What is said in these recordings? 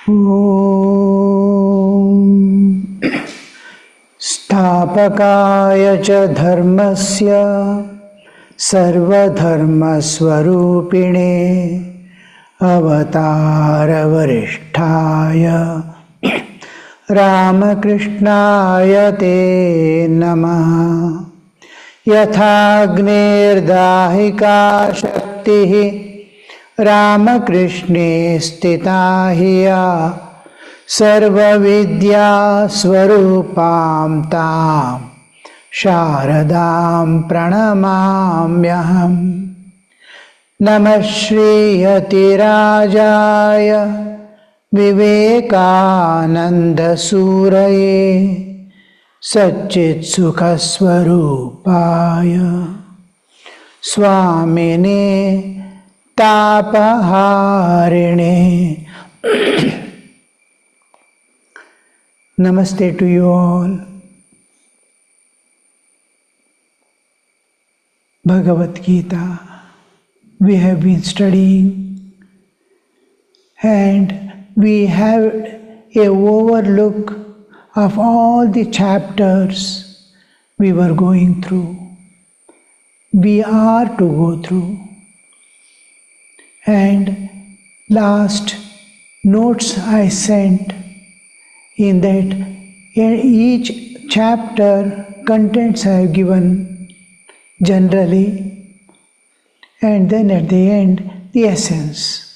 Om Sthapakaya cha dharmasya sarvadharmasvarupine avatara varishtaya Ramakrishnaya te namaha Yathagnir-dahika shaktihi Ramakrishne stita hiya Sarva-vidya swarupam tam Sharadam pranamamyaham Namah Shri Yatirajaya Vivekananda Suraye Satchit Sukha Swarupaya Swamine Tapaharine. Namaste to you all. Bhagavad Gita we have been studying, and we have a overlook of all the chapters we were going through. We are to go through. And last notes I sent in that each chapter contents I have given generally, and then at the end the essence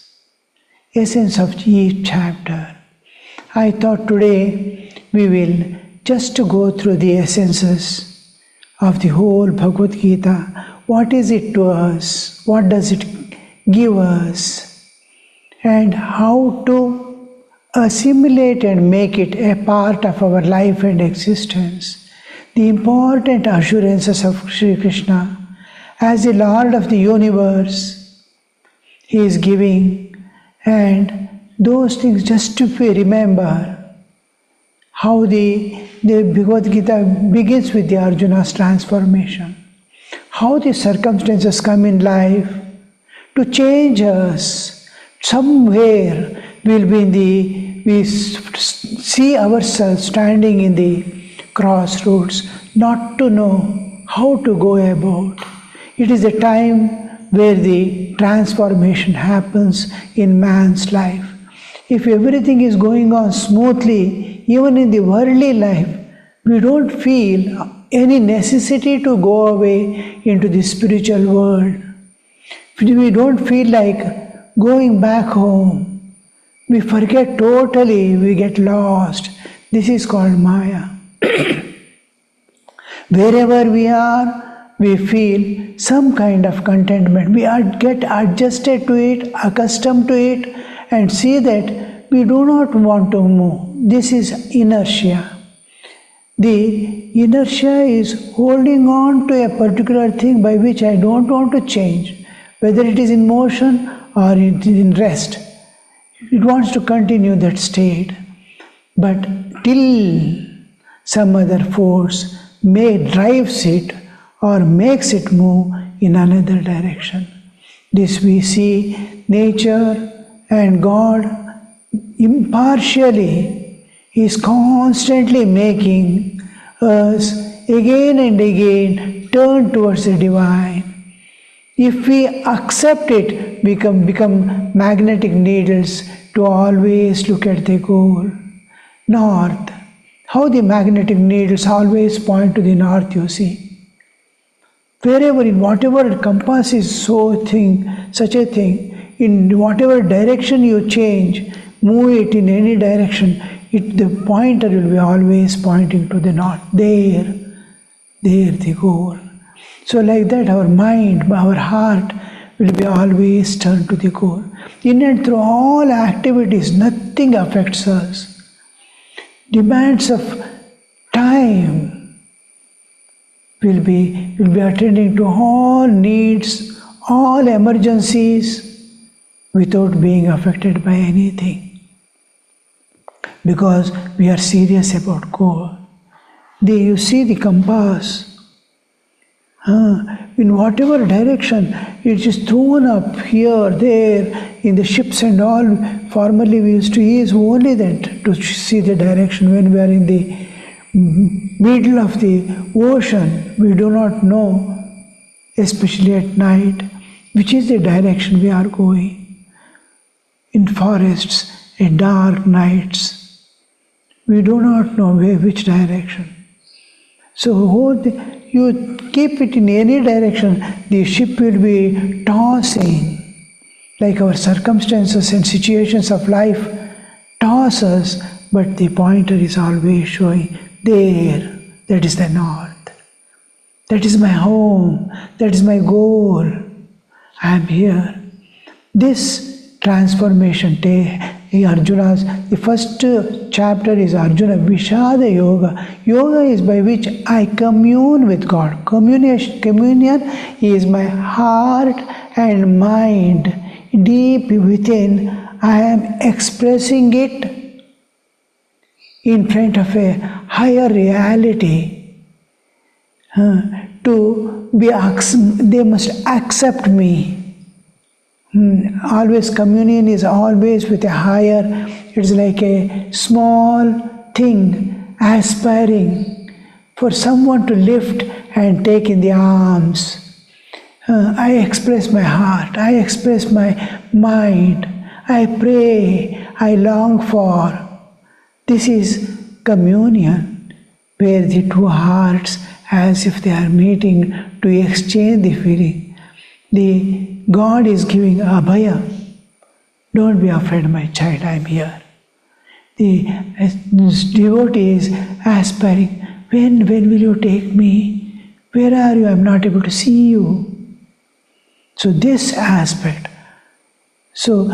of each chapter. I thought today we will just go through the essences of the whole Bhagavad Gita. What is it to us? What does it give us? And how to assimilate and make it a part of our life and existence. The important assurances of Sri Krishna as the Lord of the universe He is giving, and those things just to remember how the Bhagavad Gita begins with the Arjuna's transformation, how the circumstances come in life to change us. Somewhere we see ourselves standing in the crossroads, not to know how to go about. It is a time where the transformation happens in man's life. If everything is going on smoothly, even in the worldly life, we don't feel any necessity to go away into the spiritual world. We don't feel like going back home. We forget totally, we get lost. This is called Maya. Wherever we are, we feel some kind of contentment. We get adjusted to it, accustomed to it, and see that we do not want to move. This is inertia. The inertia is holding on to a particular thing by which I don't want to change, whether it is in motion or it is in rest. It wants to continue that state. But till some other force drives it or makes it move in another direction. This we see nature and God impartially is constantly making us again and again turn towards the divine. If we accept it, we become magnetic needles to always look at the goal. North. How the magnetic needles always point to the north, you see. Wherever, in whatever compass is such a thing, in whatever direction you change, move it in any direction, the pointer will be always pointing to the north. There the goal. So like that, our mind, our heart will be always turned to the goal. In and through all activities, nothing affects us. Demands of time will be attending to all needs, all emergencies without being affected by anything. Because we are serious about goal. You see the compass. In whatever direction, it is thrown up here, there, in the ships and all. Formerly we used to use only that to see the direction. When we are in the middle of the ocean, we do not know, especially at night, which is the direction we are going. In forests, in dark nights, we do not know which direction. So you keep it in any direction, the ship will be tossing, like our circumstances and situations of life toss us, but the pointer is always showing there. That is the north. That is my home. That is my goal. I am here. This transformation, Arjuna's, the first chapter is Arjuna Vishada Yoga. Yoga is by which I commune with God. Communion is my heart and mind. Deep within, I am expressing it in front of a higher reality. They must accept me. Always communion is always with a higher, it's like a small thing aspiring for someone to lift and take in the arms. I express my heart, I express my mind, I pray, I long for. This is communion, where the two hearts, as if they are meeting to exchange the feeling. The God is giving abhaya. Don't be afraid, my child, I am here. The devotee is aspiring, when will you take me? Where are you? I am not able to see you. So this aspect. So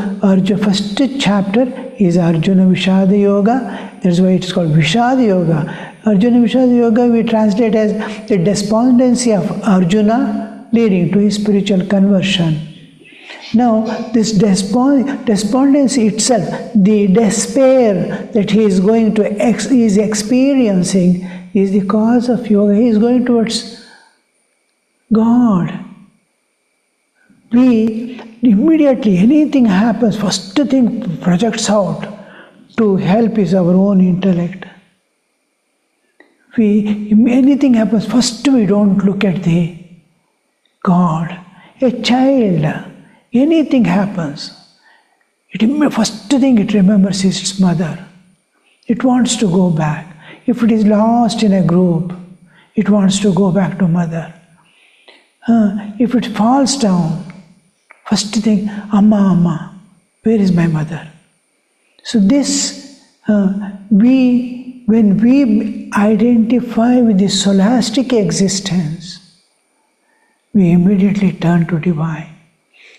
first chapter is Arjuna Vishada Yoga. That's why it's called Vishada Yoga. Arjuna Vishada Yoga we translate as the despondency of Arjuna leading to his spiritual conversion. Now this despondency itself, the despair that he is going to is experiencing, is the cause of yoga. He is going towards God. We immediately, anything happens, first thing projects out to help is our own intellect. Anything happens, first we don't look at the God. A child, anything happens, first thing it remembers is its mother. It wants to go back. If it is lost in a group, it wants to go back to mother. If it falls down, first thing, Amma, where is my mother? So this, when we identify with the scholastic existence, we immediately turn to divine.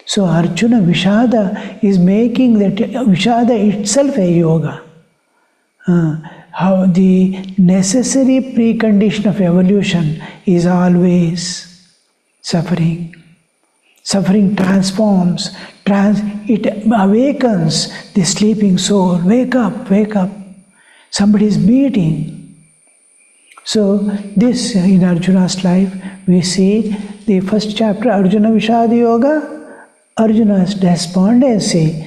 So Arjuna Vishada is making that Vishada itself a yoga. How the necessary precondition of evolution is always suffering. Suffering transforms, it awakens the sleeping soul. Wake up, wake up. Somebody is beating. So this, in Arjuna's life, we see the first chapter, Arjuna Vishada Yoga, Arjuna's despondency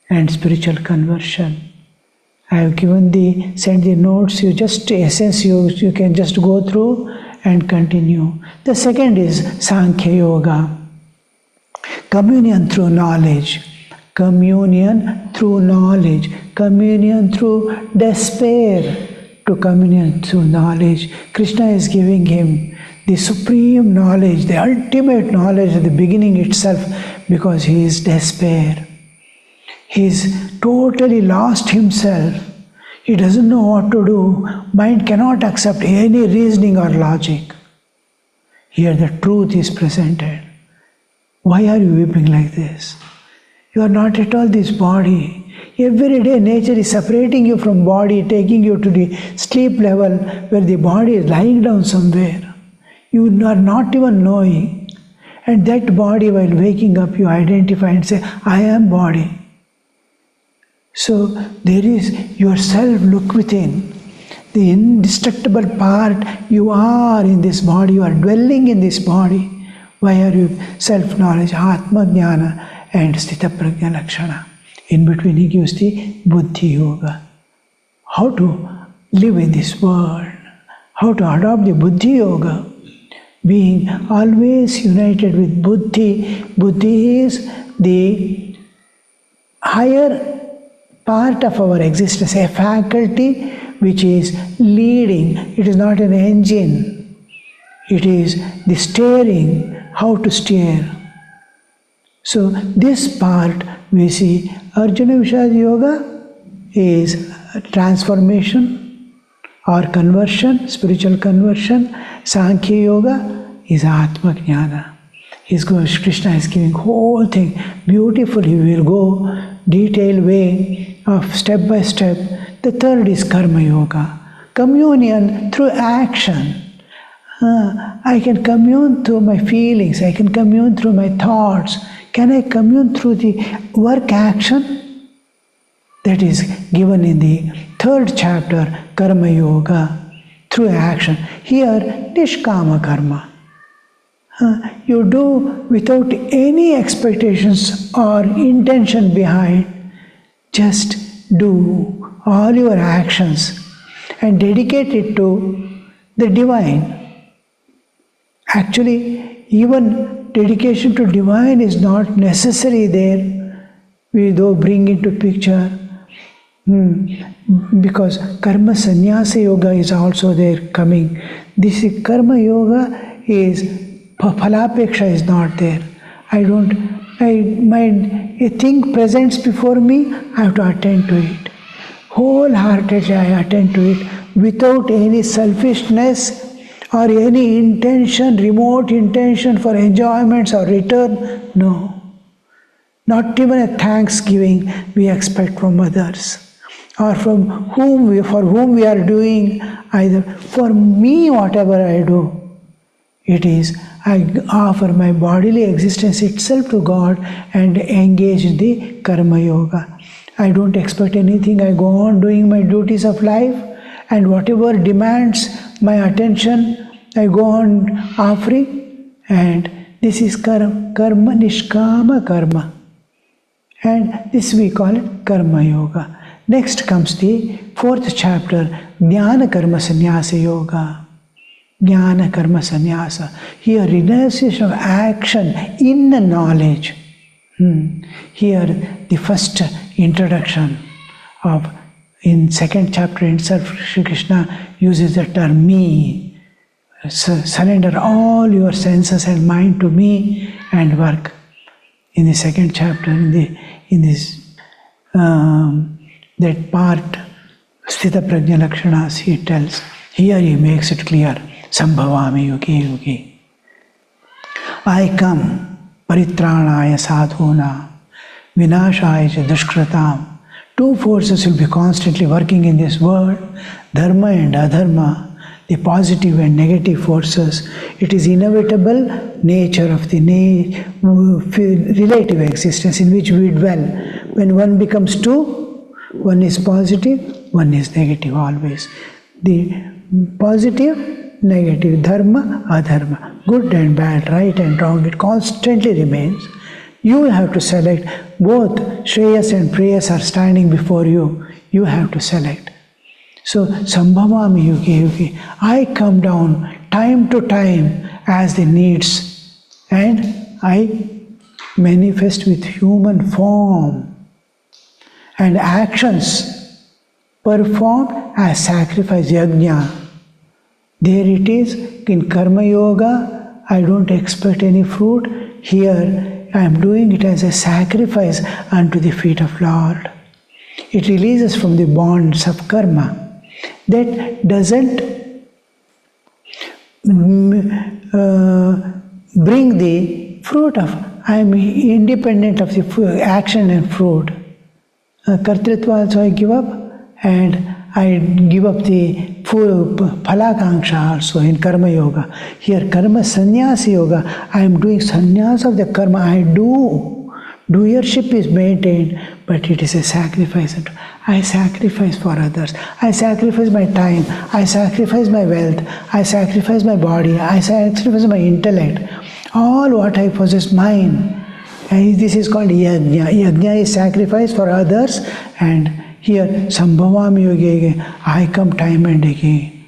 and spiritual conversion. I have sent the notes, you just essence you can just go through and continue. The second is Sankhya Yoga. Communion through knowledge, communion through knowledge, communion through despair to communion through knowledge. Krishna is giving him the supreme knowledge, the ultimate knowledge at the beginning itself, because he is despair. He is totally lost himself. He doesn't know what to do. Mind cannot accept any reasoning or logic. Here the truth is presented. Why are you weeping like this? You are not at all this body. Every day nature is separating you from body, taking you to the sleep level where the body is lying down somewhere. You are not even knowing. And that body, while waking up, you identify and say, I am body. So there is yourself, look within. the indestructible part. You are in this body, you are dwelling in this body. Why are you self-knowledge, Atma Jnana and Sthita Prajna Lakshana? In between he gives the Buddhi Yoga. How to live in this world, how to adopt the Buddhi Yoga. Being always united with Buddhi. Buddhi is the higher part of our existence, a faculty which is leading. It is not an engine. It is the steering, how to steer. So this part we see Arjuna Vishad Yoga is transformation or conversion, spiritual conversion. Sankhya Yoga is Atma Jnana. Krishna is giving whole thing beautifully. We will go detailed way of step by step. The third is Karma Yoga, communion through action. I can commune through my feelings, I can commune through my thoughts. Can I commune through the work action? That is given in the third chapter, Karma Yoga, through action. Here, Nishkama Karma. You do without any expectations or intention behind. Just do all your actions and dedicate it to the divine. Actually, even dedication to divine is not necessary there. We though bring into picture because Karma Sannyasa Yoga is also there coming. This is Karma Yoga is Phalapeksha is not there. A thing presents before me, I have to attend to it. Wholeheartedly I attend to it without any selfishness or any intention, remote intention for enjoyments or return. No. Not even a thanksgiving we expect from others or from for whom we are doing either. For me, whatever I do, it is I offer my bodily existence itself to God and engage in the Karma Yoga. I don't expect anything. I go on doing my duties of life, and whatever demands my attention, I go on offering, and this is karma, nishkama karma. And this we call it Karma Yoga. Next comes the fourth chapter, Jnana Karma Sannyasa Yoga. Jnana Karma Sannyasa. Here, renunciation of action in the knowledge. Here, the first introduction of, in second chapter itself, Shri Krishna uses the term me. Surrender all your senses and mind to me and work. In the second chapter, in this that part, Sthita Prajna Lakshanas, he tells. Here he makes it clear. Sambhavami yuge yuge. I come, paritranaya sadhuna, vinashaya cha dushkratam. Two forces will be constantly working in this world, dharma and adharma, the positive and negative forces. It is inevitable nature of the relative existence in which we dwell. When one becomes two, one is positive, one is negative always. The positive, negative, dharma, adharma, good and bad, right and wrong, it constantly remains. You have to select. Both Shreyas and Preyas are standing before you. You have to select. So, Sambhavami yuge yuge. I come down time to time as the needs, and I manifest with human form and actions performed as sacrifice, yajna. There it is, in Karma Yoga, I don't expect any fruit. Here, I am doing it as a sacrifice unto the feet of Lord. It releases from the bonds of karma. That doesn't bring the fruit of, I am independent of the action and fruit. Kartritva also I give up, and I give up the full phalakanksha also in Karma Yoga. Here Karma Sannyasa Yoga, I am doing sannyas of the karma I do Doership is maintained, but it is a sacrifice. I sacrifice for others. I sacrifice my time. I sacrifice my wealth. I sacrifice my body. I sacrifice my intellect. All what I possess, mine. And this is called yajna. Yajna is sacrifice for others. And here, sambhavami yoge, I come time and again.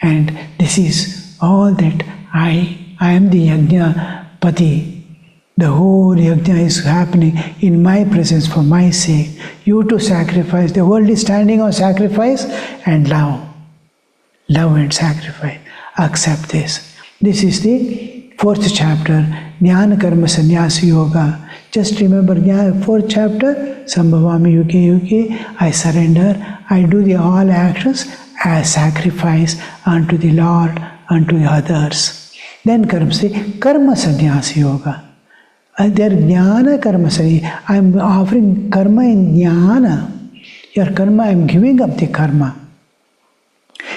And this is all that I am the yajna pati. The whole yajna is happening in my presence for my sake. You to sacrifice. The world is standing on sacrifice and love. Love and sacrifice. Accept this. This is the 4th chapter, Jnana Karma Sannyasa Yoga. Just remember, 4th chapter, Sambhavami Yuke Yuke, I surrender. I do the all actions as sacrifice unto the Lord, unto the others. Then comes the Karma Sannyasa Yoga. Their jnana karma sari. I am offering karma in jnana. Your karma, I am giving up the karma.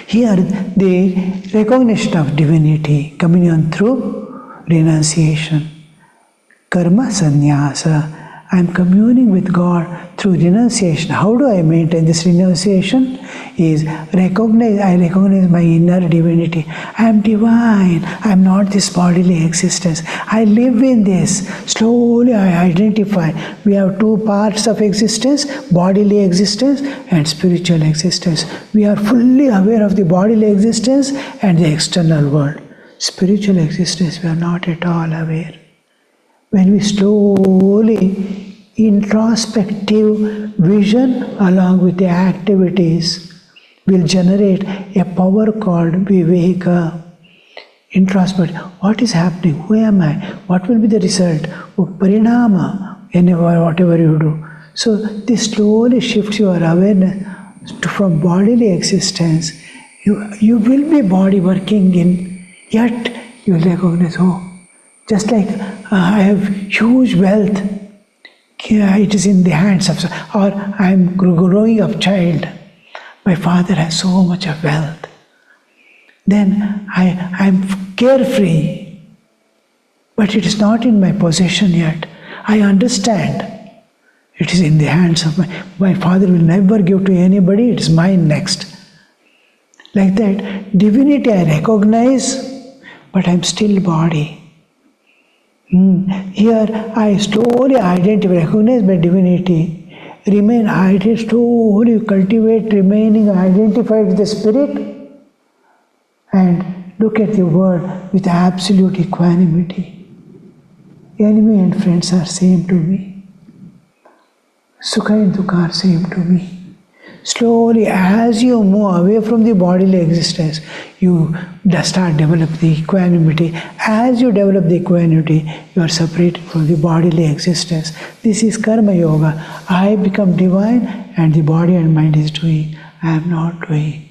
Here, the recognition of divinity coming on through renunciation. Karma sannyasa. I am communing with God through renunciation. How do I maintain this renunciation? I recognize my inner divinity. I am divine. I am not this bodily existence. I live in this. Slowly I identify. We have 2 parts of existence, bodily existence and spiritual existence. We are fully aware of the bodily existence and the external world. Spiritual existence, we are not at all aware. When we slowly introspective vision along with the activities will generate a power called Viveka. Introspect. What is happening? Who am I? What will be the result? Parinama, whatever you do. So this slowly shifts your awareness from bodily existence. You will be body working in, yet you will recognize, just like I have huge wealth. It is in the hands of, or I am growing up child. My father has so much of wealth. Then I am carefree, but it is not in my possession yet. I understand. It is in the hands of my father will never give to anybody, it is mine next. Like that, divinity I recognize, but I am still body. Here I slowly recognize my divinity, slowly cultivate remaining identified with the spirit and look at the world with absolute equanimity. Enemy and friends are same to me. Sukha and dukkha are same to me. Slowly, as you move away from the bodily existence, you start develop the equanimity. As you develop the equanimity, you are separated from the bodily existence. This is karma yoga. I become divine and the body and mind is doing. I am not doing.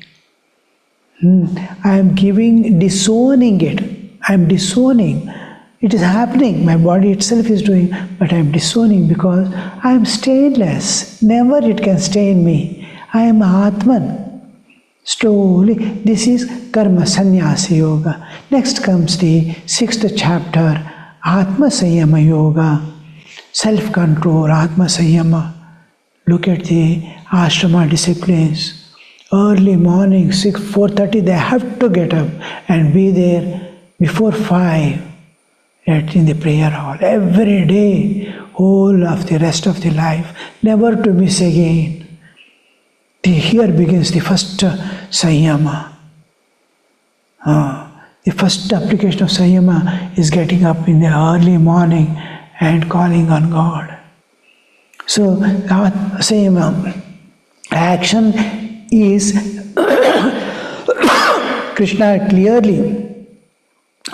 I am disowning it. I am disowning. It is happening. My body itself is doing, but I am disowning because I am stainless. Never it can stain me. I am Atman. Slowly, this is Karma Sannyasa Yoga. Next comes the 6th chapter, Atma Sanyama Yoga. Self-control, Atma Sanyama. Look at the ashrama disciplines. Early morning, 4:30, they have to get up and be there before 5 in the prayer hall. Every day, whole of the rest of the life, never to miss again. Here begins the first Sanyama. The first application of Sanyama is getting up in the early morning and calling on God. So, Sanyama action is Krishna clearly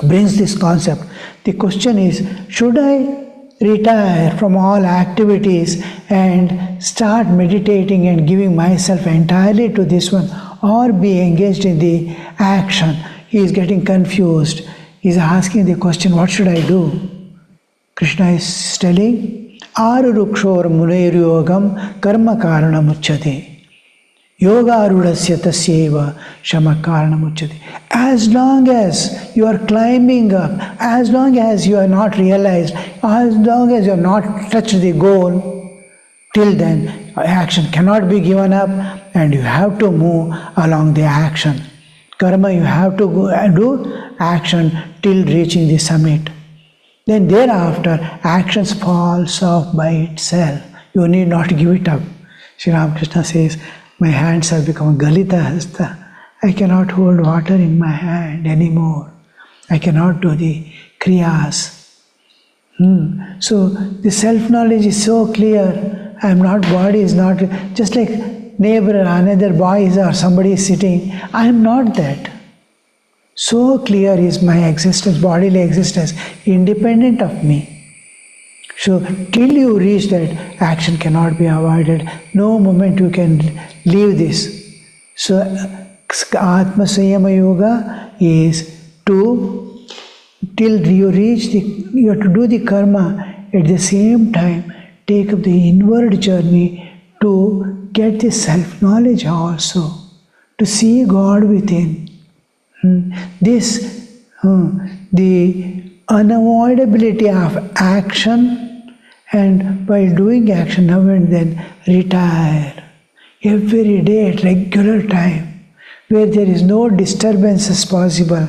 brings this concept. The question is, should I retire from all activities and start meditating and giving myself entirely to this one, or be engaged in the action? He is getting confused. He is asking the question, what should I do? Krishna is telling, Arurukshor Munair Yogam Karma Karana Muchyate. Yoga arudasya tasyeva shama karanamuchyate. As long as you are climbing up, as long as you are not realized, as long as you have not touched the goal, till then action cannot be given up and you have to move along the action. Karma, you have to do action till reaching the summit. Then thereafter, actions falls off by itself. You need not give it up. Sri Ramakrishna says, my hands have become galita hasta. I cannot hold water in my hand anymore. I cannot do the kriyas. So the self-knowledge is so clear. I am not, body is not, just like neighbor, another boy is or somebody is sitting. I am not that. So clear is my existence, bodily existence, independent of me. So till you reach that, action cannot be avoided. No moment you can leave this. So Atma Samyama Yoga is to, till you reach the, you have to do the karma, at the same time take up the inward journey to get the self-knowledge also, to see God within. This, the unavoidability of action, and while doing action now and then retire every day at regular time, where there is no disturbances possible.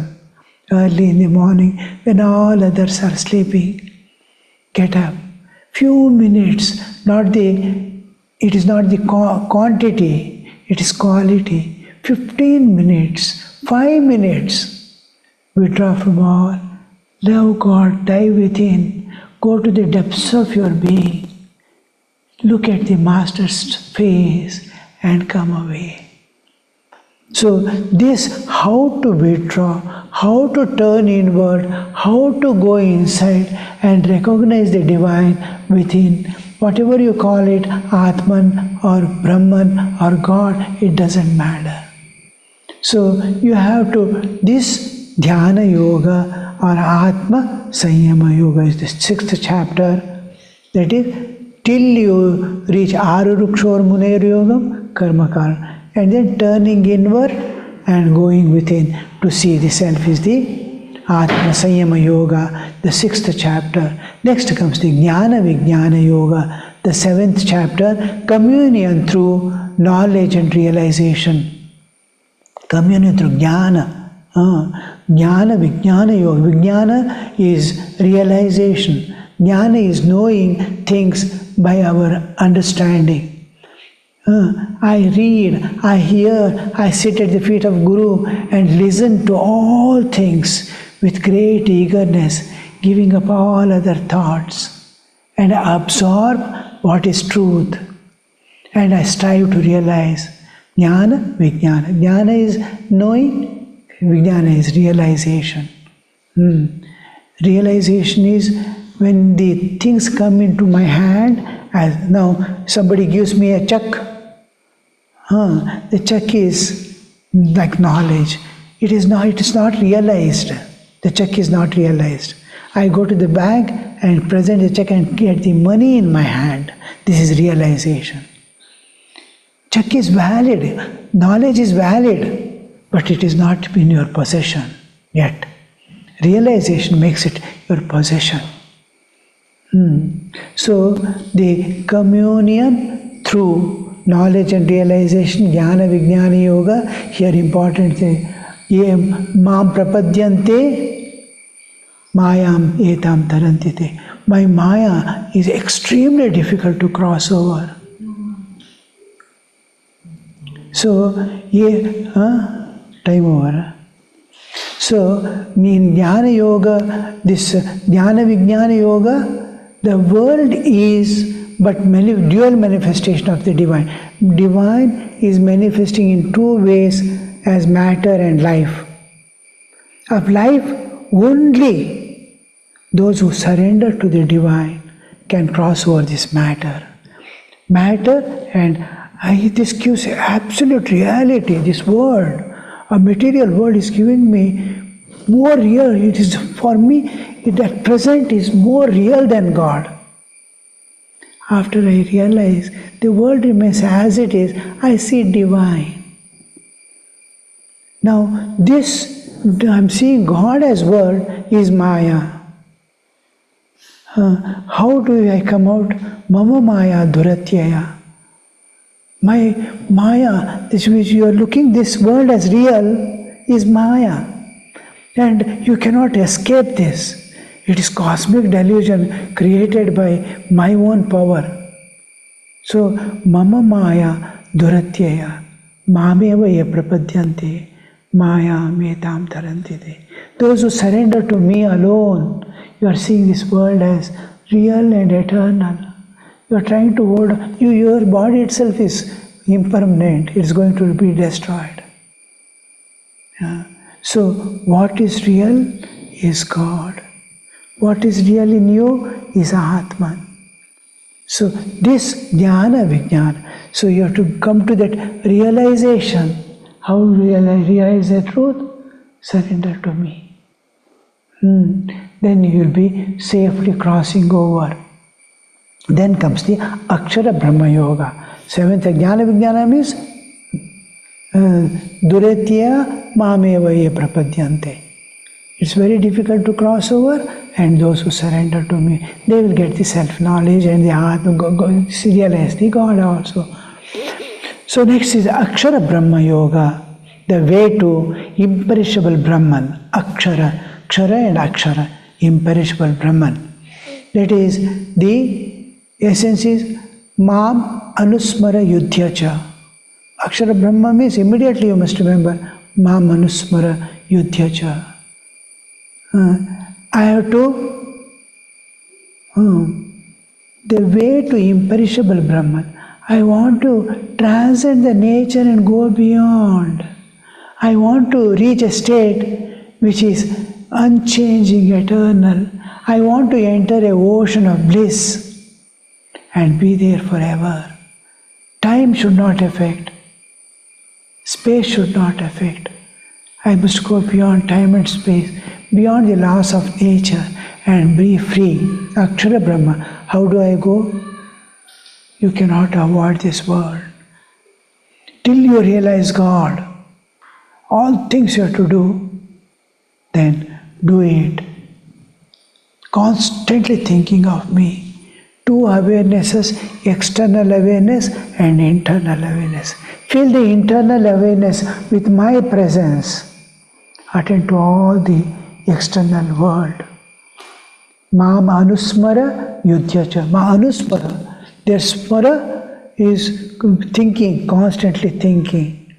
Early in the morning when all others are sleeping, get up. Few minutes, it is not the quantity, it is quality. 15 minutes, 5 minutes, withdraw from all, love God, dive within, go to the depths of your being, look at the Master's face and come away. So this, how to withdraw, how to turn inward, how to go inside and recognize the divine within, whatever you call it, Atman or Brahman or God, it doesn't matter. So you have to, this Dhyana Yoga or Atma Samyama Yoga is the 6th chapter. That is, till you reach Arurukshor Muner Yogam, Karma Karana. And then turning inward and going within to see the self is the Atma Samyama Yoga, the 6th chapter. Next comes the Jnana Vijnana Yoga, the 7th chapter, communion through knowledge and realization. Communion through Jnana. Jnana Vijnana Yoga. Vijnana is realization. Jnana is knowing things by our understanding. I read, I hear, I sit at the feet of Guru and listen to all things with great eagerness, giving up all other thoughts, and I absorb what is truth, and I strive to realize. Jnana, Vijnana. Jnana is knowing, Vijnana is realization. Realization is when the things come into my hand, as now somebody gives me a check. The check is like knowledge. It is not realized. The check is not realized. I go to the bank and present the check and get the money in my hand. This is realization. Check is valid. Knowledge is valid, but it is not in your possession yet. Realization makes it your possession. So the communion through knowledge and realization, Jnana Vijnana Yoga, here important thing, ye mam prapadyante mayam etam tarantite. My maya is extremely difficult to cross over. So, time over. So, in Jnana Yoga, this Jnana Vijnana Yoga, the world is but dual manifestation of the divine. Divine is manifesting in two ways as matter and life. Of life, only those who surrender to the divine can cross over this matter. Matter and this gives absolute reality. This world, a material world is giving me more real. It is for me, at present is more real than God. After I realize the world remains as it is, I see divine. Now this, I'm seeing God as world, is Maya. How do I come out? Mama Maya Duratyaya. My Maya, this which you are looking this world as real, is Maya. And you cannot escape this. It is cosmic delusion created by my own power. So, Mama Maya Duratyaya, Mameva ye prapadyante, Maya metam tarantite. Those who surrender to me alone, you are seeing this world as real and eternal. You are trying to hold, your body itself is impermanent, it's going to be destroyed. So, what is real is God. What is real in you is Atman. So, this jnana vijnana. So, you have to come to that realization. How will I realize the truth? Surrender to me. Then you will be safely crossing over. Then comes the Akshara Brahma Yoga. Seventh Jnana Vijnana means Duretya Mameva ye prapadyante. It's very difficult to cross over, and those who surrender to me, they will get the self-knowledge and the Atma, realize the God also. So next is Akshara Brahma Yoga, the way to imperishable Brahman. Akshara, Kshara and Akshara, imperishable Brahman. That is, the essence is Mam Anusmara Yudhyacha. Akshara Brahma means immediately you must remember Mam Anusmara Yudhyacha. I have to, the way to imperishable Brahman. I want to transcend the nature and go beyond. I want to reach a state which is unchanging, eternal. I want to enter an ocean of bliss and be there forever. Time should not affect. Space should not affect. I must go beyond time and space, beyond the laws of nature, and be free. Akshara Brahma. How do I go? You cannot avoid this world. Till you realize God, all things you have to do, then do it. Constantly thinking of me. Two awarenesses, external awareness and internal awareness. Feel the internal awareness with my presence. Attend to all the external world. Mam Anusmara Yudhyacha. Ma Anusmara. Their smara is thinking, constantly thinking.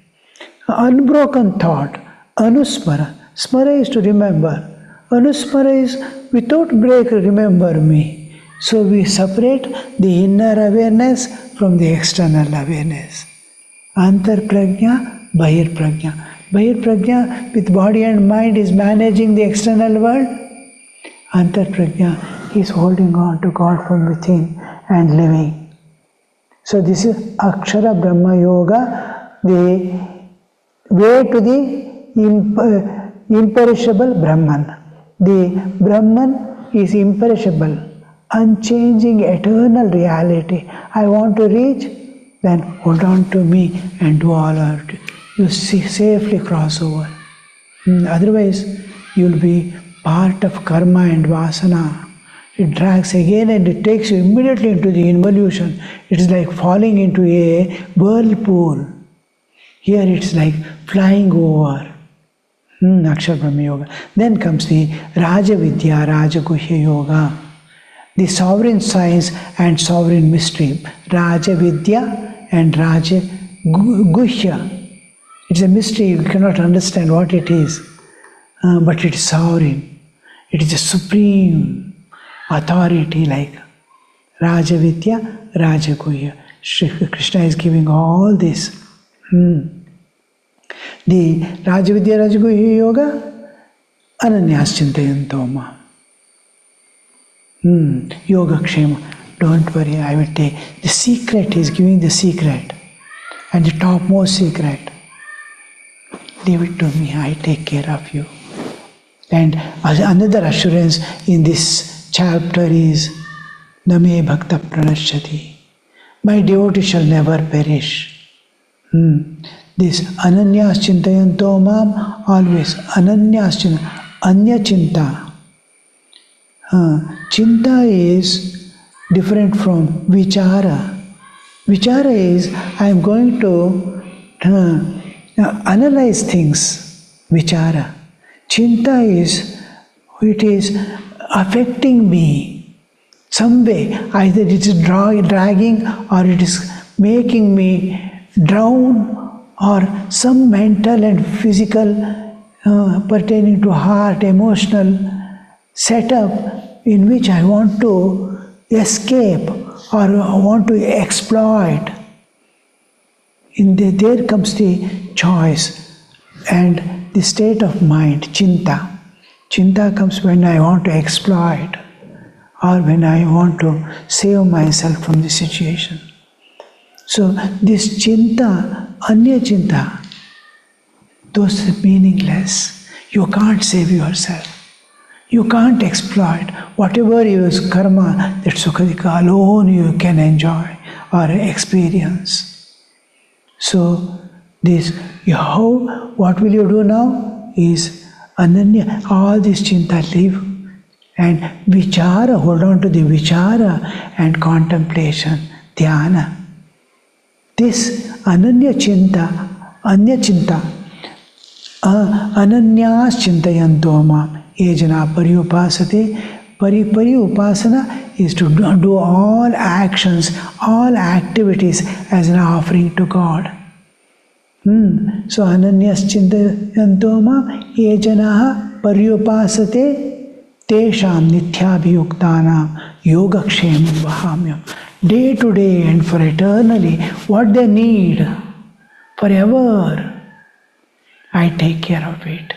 Unbroken thought. Anusmara. Smara is to remember. Anusmara is without break, remember me. So we separate the inner awareness from the external awareness. Antar prajna, bahir prajna. Bahir prajna with body and mind is managing the external world. Antar prajna is holding on to God from within and living. So this is Akshara Brahma Yoga, the way to the imperishable Brahman. The Brahman is imperishable, unchanging, eternal reality. I want to reach, then hold on to me and do all of it. You safely cross over. Otherwise, you will be part of karma and vasana. It drags again and it takes you immediately into the involution. It is like falling into a whirlpool. Here it's like flying over. Akshara Brahma Yoga. Then comes the Raja Vidya, Raja Guhya Yoga. The sovereign science and sovereign mystery. Raja Vidya and Raja Guhya. It's a mystery, you cannot understand what it is. But it is sovereign. It is a supreme authority like Raja Vidya, Raja Guhya. Shri Krishna is giving all this. The Raja Vidya, Raja Guhya Yoga, Ananyas Chintayanto Ma. Yoga Kshema. Don't worry, I will take. The secret is giving the secret. And the topmost secret. Leave it to me, I take care of you. And another assurance in this chapter is Name bhakta pranashyati. My devotee shall never perish. This ananyas chintayanto mam, always ananyas chinta, anya chinta. Chinta is different from vichara. Vichara is I am going to analyze things. Vichara. Chinta is it is affecting me some way. Either it is dragging or it is making me drown, or some mental and physical pertaining to heart, emotional setup in which I want to escape or want to exploit. There comes the choice and the state of mind, chinta. Chinta comes when I want to exploit or when I want to save myself from the situation. So this chinta, anya chinta, those are meaningless. You can't save yourself. You can't exploit. Whatever is karma, that sukha alone you can enjoy or experience. So this, what will you do now is ananya, all this chinta leave and vichara, hold on to the vichara and contemplation, dhyana. This ananya chinta, anya chinta, ananyas chintayanto mam, ejana pariupasate. Pariupasana is to do all actions, all activities as an offering to God. So ananyas chintayanto mam, ejana pariupasate tesham nithyabhiyuktanam yogakshemam vahamyam. Day to day and for eternally, what they need, forever, I take care of it.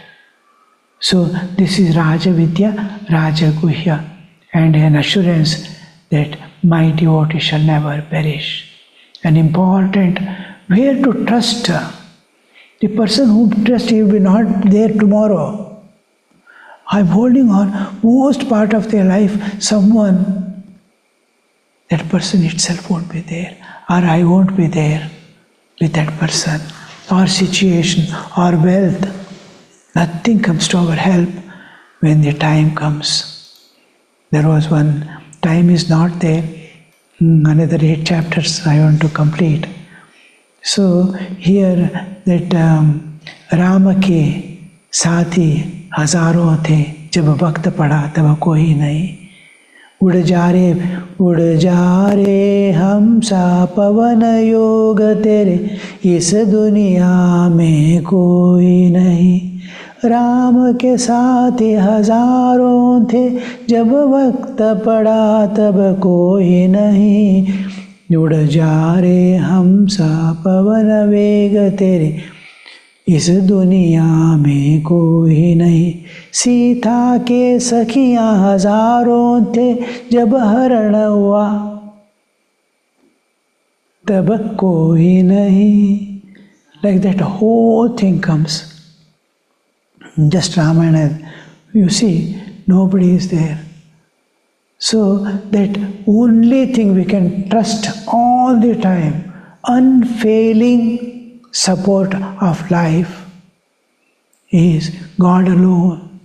So this is Raja Vidya, Raja Guhya, and an assurance that my devotee shall never perish. An important, where to trust. The person who trusts, he will be not there tomorrow. I'm holding on most part of their life, someone, that person itself won't be there, or I won't be there with that person, or situation, or wealth. Nothing comes to our help when the time comes. There was one, time is not there, another 8 chapters I want to complete. So here that Rama ke saathi hazaron the, jab vakt pada tab koi nahi. उड़ जा रे हम सा पवन योग तेरे, इस दुनिया में कोई नहीं। राम के साथ हजारों थे, जब वक्त पड़ा तब कोई नहीं। उड़ जा रे हम सा पवन वेग तेरे, इस दुनिया में कोई नहीं। सीता के सखियां हजारों थे, जब हरण हुआ तब कोई नहीं। Like that whole thing comes. Just Ramayana, you see, nobody is there. So that only thing we can trust all the time, unfailing support of life, is God alone.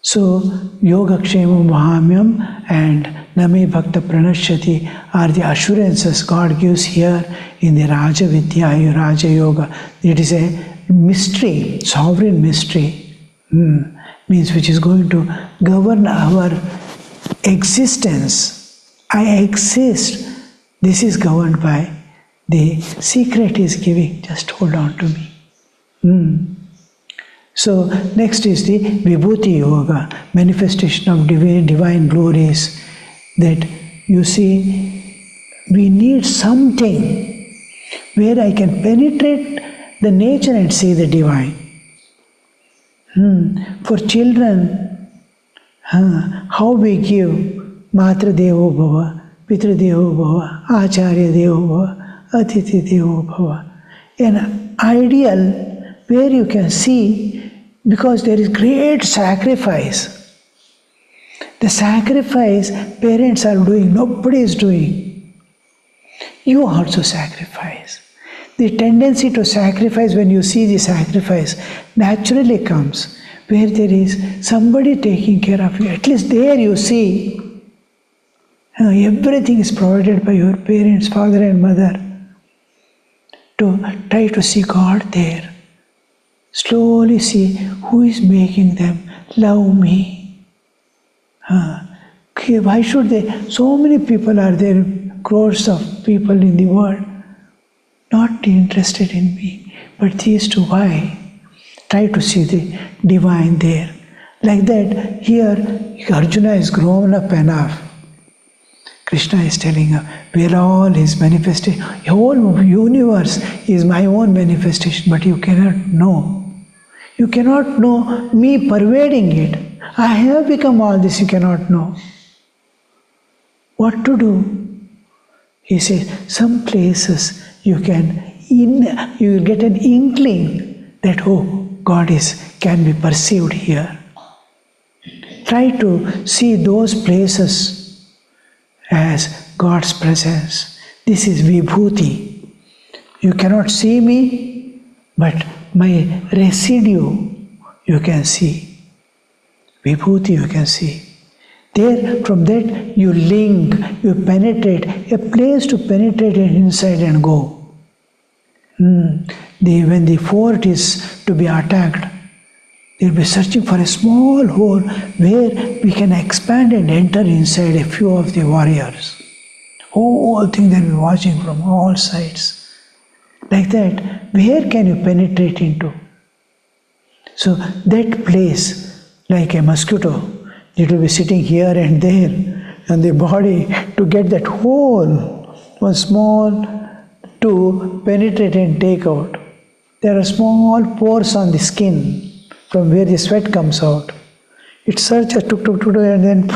So Yogakshemam Vahamyam and Name Bhakta Pranashyati are the assurances God gives here in the Raja Vidya, Raja Yoga. It is a mystery, sovereign mystery, means which is going to govern our existence. I exist. This is governed by the secret is giving. Just hold on to me. So next is the Vibhuti Yoga, manifestation of divine glories. That you see, we need something where I can penetrate the nature and see the divine. For children, how we give Matra Devo Bhava, Pitra Devo Bhava, Acharya Devo Bhava, Atithi Devo Bhava. An ideal where you can see, because there is great sacrifice. The sacrifice parents are doing, nobody is doing. You also sacrifice. The tendency to sacrifice, when you see the sacrifice, naturally comes where there is somebody taking care of you. At least there you see everything is provided by your parents, father and mother. To try to see God there. Slowly see who is making them love me. Why should they? So many people are there, crores of people in the world, not interested in me. But these two, why? Try to see the divine there. Like that, here Arjuna is grown up enough. Krishna is telling her, we are all his manifestation. The whole universe is my own manifestation, but you cannot know. You cannot know me pervading it. I have become all this, you cannot know. What to do? He says, some places you will get an inkling that, oh, God can be perceived here. Try to see those places as God's presence. This is vibhuti. You cannot see me, but my residue you can see. Vibhuti you can see. There, from that you link, you penetrate, a place to penetrate inside and go. When the fort is to be attacked, they will be searching for a small hole where we can expand and enter inside a few of the warriors. Whole thing they will be watching from all sides. Like that, where can you penetrate into? So that place, like a mosquito, it will be sitting here and there, and the body to get that hole, one small to penetrate and take out. There are small pores on the skin from where the sweat comes out. It searches, and then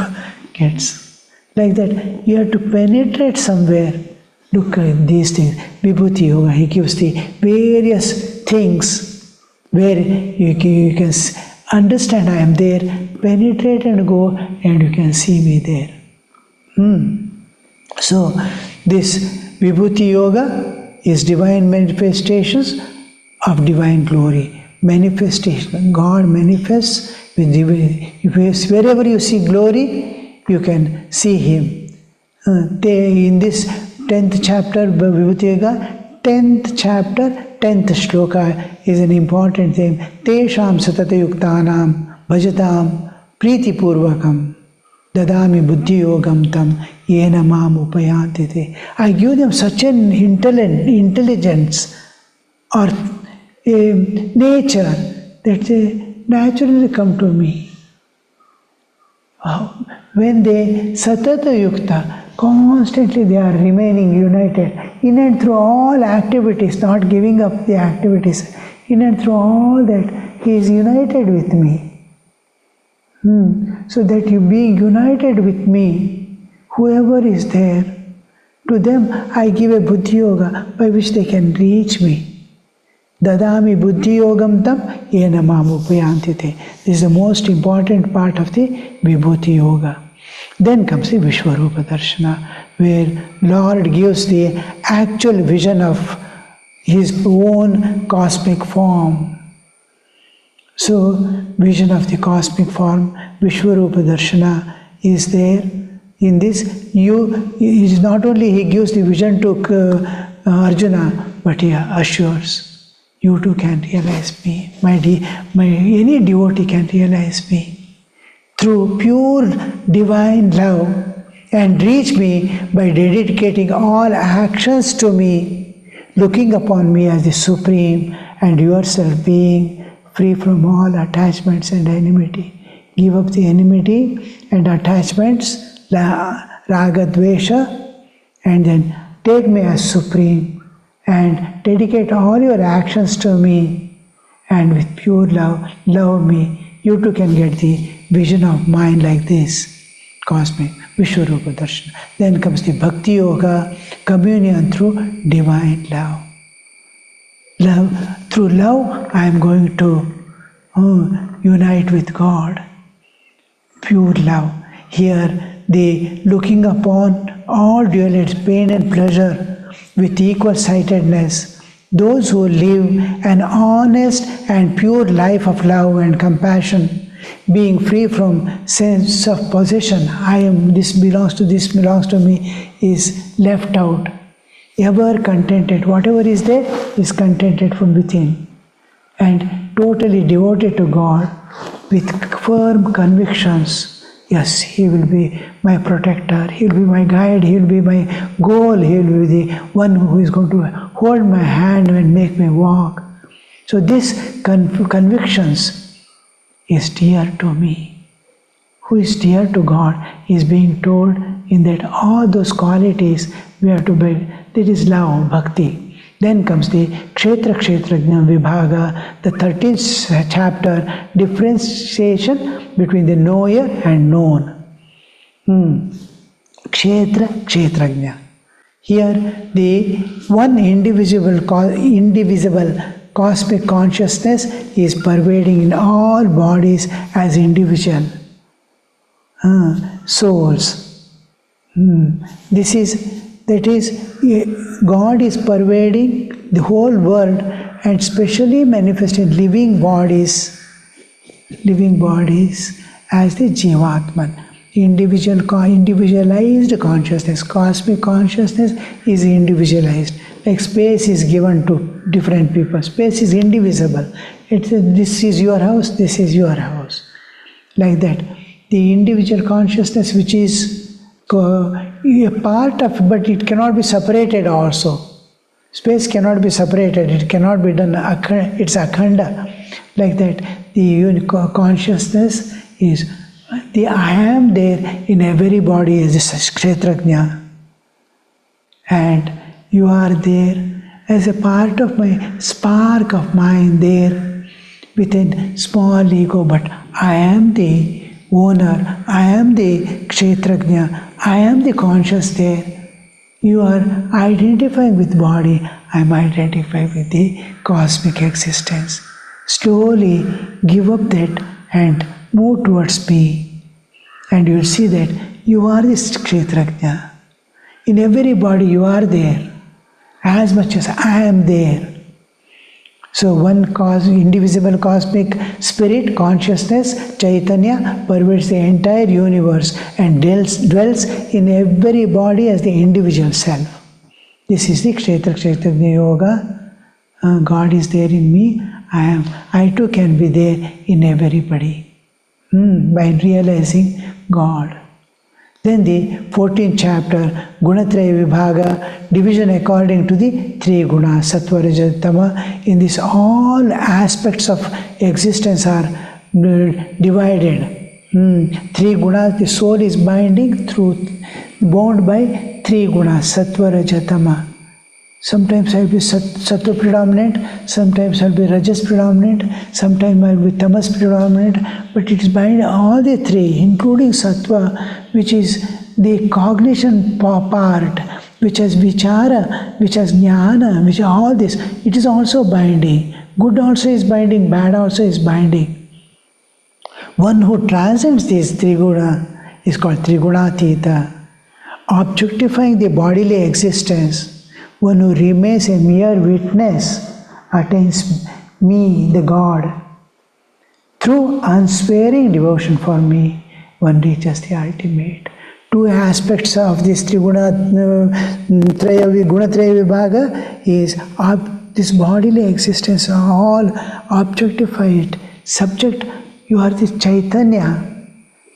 gets. Like that, you have to penetrate somewhere. Look at these things. Vibhuti Yoga, he gives the various things where you can understand I am there, penetrate and go, and you can see me there. So, this Vibhuti Yoga is divine manifestations of divine glory. Manifestation. God manifests with divine. Wherever you see glory, you can see Him. In this 10th chapter, Vibhuti Yoga, 10th chapter, 10th shloka is an important thing. Tesham satata yuktanam bhajatam priti purvakam dadami buddhi yogam tam yena mam upayantite. I give them such an intelligence or a nature that they naturally come to me. When they satata yukta, constantly they are remaining united in and through all activities, not giving up the activities. In and through all that, He is united with me. So that you being united with me, whoever is there, to them I give a buddhi yoga by which they can reach me. Dadami buddhi yogam tam yena mam upayantite. This is the most important part of the Vibhuti Yoga. Then comes the Vishwarupa Darshana, where Lord gives the actual vision of His own cosmic form. So, vision of the cosmic form, Vishwarupa Darshana is there. In this, it is not only He gives the vision to Arjuna, but He assures, you too can realize me. Any devotee can realize me through pure divine love and reach me by dedicating all actions to me, looking upon me as the Supreme and yourself being free from all attachments and enmity. Give up the enmity and attachments, raga, dvesha, and then take me as Supreme and dedicate all your actions to me, and with pure love, love me. You too can get the vision of mind like this, cosmic, Vishwarupa Darshana. Then comes the Bhakti Yoga, communion through divine love. Through love, I am going to unite with God. Pure love. Here, the looking upon all dualities, pain and pleasure, with equal sightedness. Those who live an honest and pure life of love and compassion, being free from sense of possession, I am, this belongs to me, is left out. Ever contented, whatever is there is contented from within, and totally devoted to God with firm convictions. Yes, He will be my protector, He will be my guide, He will be my goal, He will be the one who is going to hold my hand and make me walk. So this convictions is dear to me. Who is dear to God is being told in that all those qualities we have to build. That is love, bhakti. Then comes the Kshetra Kshetrajna Vibhaga, the 13th chapter, differentiation between the knower and known. Kshetra Kshetrajna. Here the one indivisible cosmic consciousness is pervading in all bodies as individual souls. That is, God is pervading the whole world and specially manifesting living bodies as the Jivatman. Individualized consciousness, cosmic consciousness is individualized. Like space is given to different people. Space is indivisible. This is your house, this is your house. Like that. The individual consciousness which is a part of, but it cannot be separated also. Space cannot be separated, it cannot be done, it's akhanda. Like that, the consciousness is, the I am there in every body is this Kshetrajna. And you are there as a part of my spark of mind there within small ego, but I am the owner, I am the Kshetrajna, I am the conscious there. You are identifying with body, I am identifying with the cosmic existence. Slowly give up that and move towards me. And you will see that you are this Kshetrajna. In every body you are there, as much as I am there. So one indivisible cosmic spirit, consciousness, Chaitanya, pervades the entire universe and dwells in every body as the individual self. This is the Kshetra Kshetrajna Yoga. God is there in me. I too can be there in everybody. By realizing God. Then the 14th chapter, Gunatraya Vibhaga, division according to the three gunas, Sattva, Rajas, Tama. In this, all aspects of existence are divided. Three gunas, the soul is bound by three gunas, Sattva, Rajas, Tama. Sometimes I will be Sattva predominant, sometimes I will be Rajas predominant, sometimes I will be Tamas predominant, but it is by all the three, including Sattva, which is the cognition part, which has Vichara, which has Jnana, which all this, it is also binding. Good also is binding, bad also is binding. One who transcends these three guna is called Trigunatita, objectifying the bodily existence. One who remains a mere witness attains me, the God. Through unsparing devotion for me, one reaches the ultimate. Two aspects of this Gunatraya Vibhaga is this bodily existence, all objectified. Subject, you are the Chaitanya.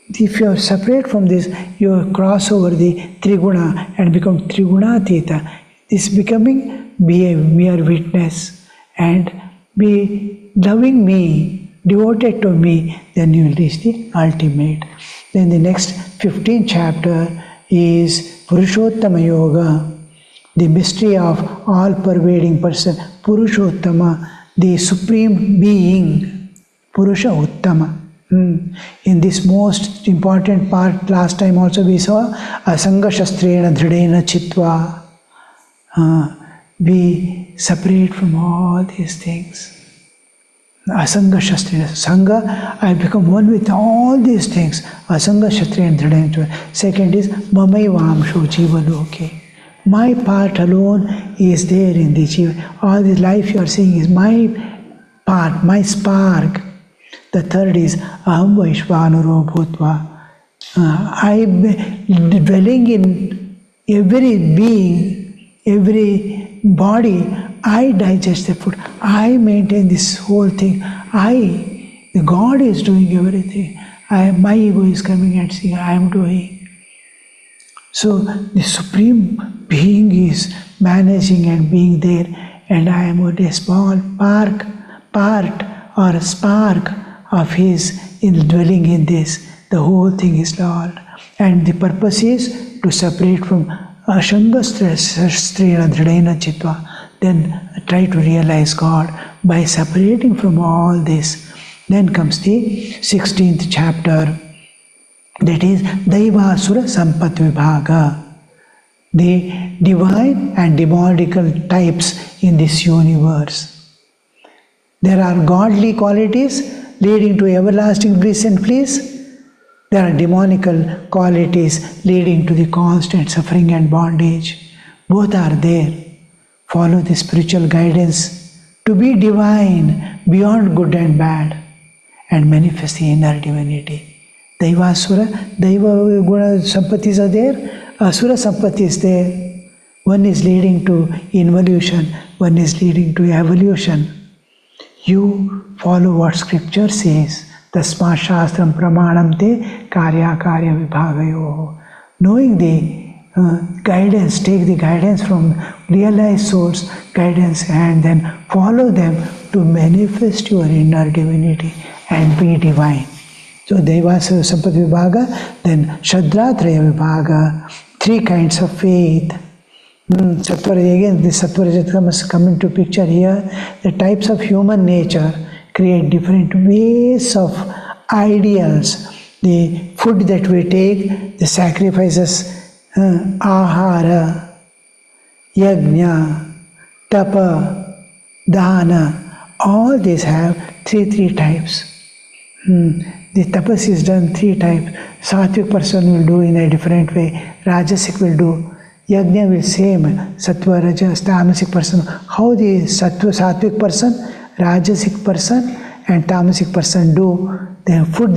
If you are separate from this, you cross over the Triguna and become Trigunatita. This becoming, be a mere witness and be loving me, devoted to me, then you will reach the ultimate. Then the next 15th chapter is Purushottama Yoga, the mystery of all-pervading person, Purushottama, the supreme being, Purusha Uttama. In this most important part, last time also we saw, Asanga Shastrena Dhridena Chitva. Be separate from all these things. Asanga Shastriya. Sangha, I become one with all these things. Asanga Shastriya and Dridayantva. Second is Mamaivaamsho Jiva Loke. My part alone is there in the Jiva. All this life you are seeing is my part, my spark. The third is Aham Vaishvanuro Bhutva. I am dwelling in every being, every body. I digest the food. I maintain this whole thing. The God is doing everything. My ego is coming and saying, I am doing. So the Supreme Being is managing and being there, and I am only a small part or a spark of His in dwelling in this. The whole thing is Lord. And the purpose is to separate from Ashanga Strena Dridena Chitva. Then try to realize God by separating from all this. Then comes the 16th chapter, that is Daivasura Sampat Vibhaga, the divine and demonical types in this universe. There are godly qualities leading to everlasting bliss and peace. There are demonical qualities leading to the constant suffering and bondage. Both are there. Follow the spiritual guidance to be divine beyond good and bad and manifest the inner divinity. Daivasura, Daiva Guna Sampattis are there, Asura Sampatti is there. One is leading to involution, one is leading to evolution. You follow what scripture says. Tasma Shastram Pramanam Te Karya Karya Vibhagayo. Knowing the guidance, take the guidance from realized source guidance and then follow them to manifest your inner divinity and be divine. So Devasura Sampati Vibhaga, then Shadratraya Vibhaga, three kinds of faith. Sattva, again this Sattva must come into picture here. The types of human nature create different ways of ideals. The food that we take, the sacrifices, ahara, yajna, tapa, dana, all these have three types. The tapas is done three types. Sattvic person will do in a different way. Rajasic will do. Yajna will same. Sattva, Rajas, Tamasic person. How the Sattvic person, Rajasic person and Tamasic person do their food,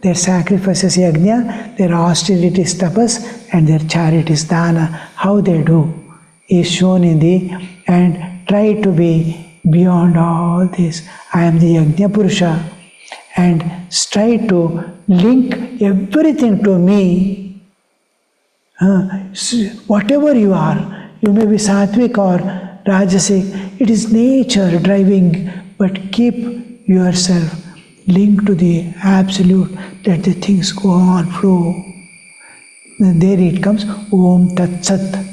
their sacrifices yajna, their austerities tapas, and their charities dana. How they do is shown in the, and try to be beyond all this. I am the Yajna Purusha, and try to link everything to me. Whatever you are, you may be sattvic or rajasic, it is nature driving, but keep yourself linked to the absolute, let the things go on, flow. And there it comes, Om Tat Sat.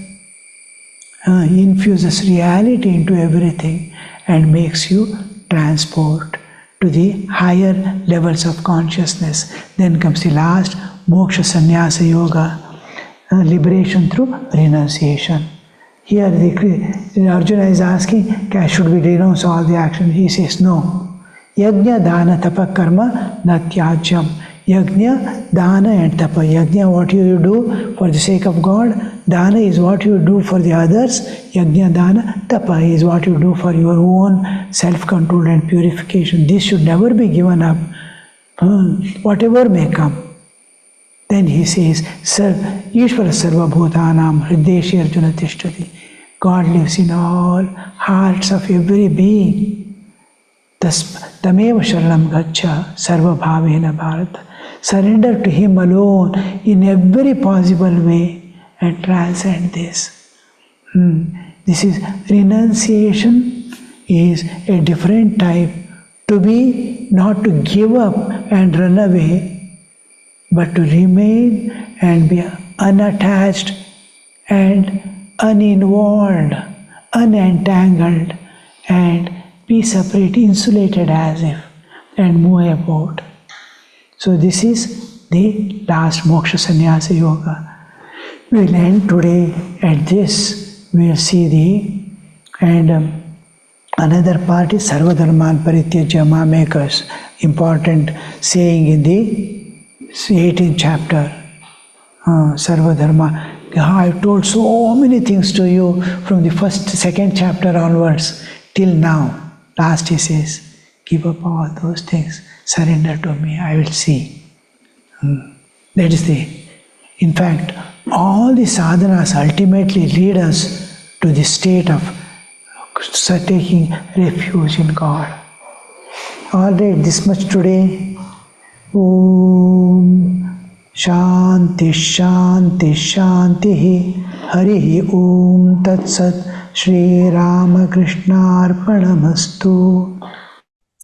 Infuses reality into everything and makes you transport to the higher levels of consciousness. Then comes the last, Moksha Sannyasa Yoga, liberation through renunciation. Here the Arjuna is asking, should we renounce all the action? He says no. Yajna, dana, tapa, karma, natyajyam. Yajna, dana and tapa. Yajna, what you do for the sake of God. Dana is what you do for the others. Yajna, dana, tapa is what you do for your own self-control and purification. This should never be given up, whatever may come. Then he says, Ishvara Sarva Bhutanam Hrideshi Arjuna Tishtati. God lives in all hearts of every being. Tameva Sharanam Gacha Sarva Bhavena Bharata. Surrender to Him alone in every possible way and transcend this. This is renunciation, is a different type. To be, not to give up and run away, but to remain and be unattached and uninvolved, unentangled, and be separate, insulated as if, and move about. So this is the last Moksha Sannyasa Yoga. We will end today at this. We will see the, and Another part is Sarvadharman Parityajya Mamekas, important saying in the 18th chapter. Sarvadharma. I've told so many things to you from the second chapter onwards till now. Last he says, give up all those things, surrender to me, I will see. That is in fact, all the sadhanas ultimately lead us to the state of taking refuge in God. All right, this much today. Om Shanti Shanti Shanti Hari Om Tat Sat Shri Ramakrishna Arpanamastu.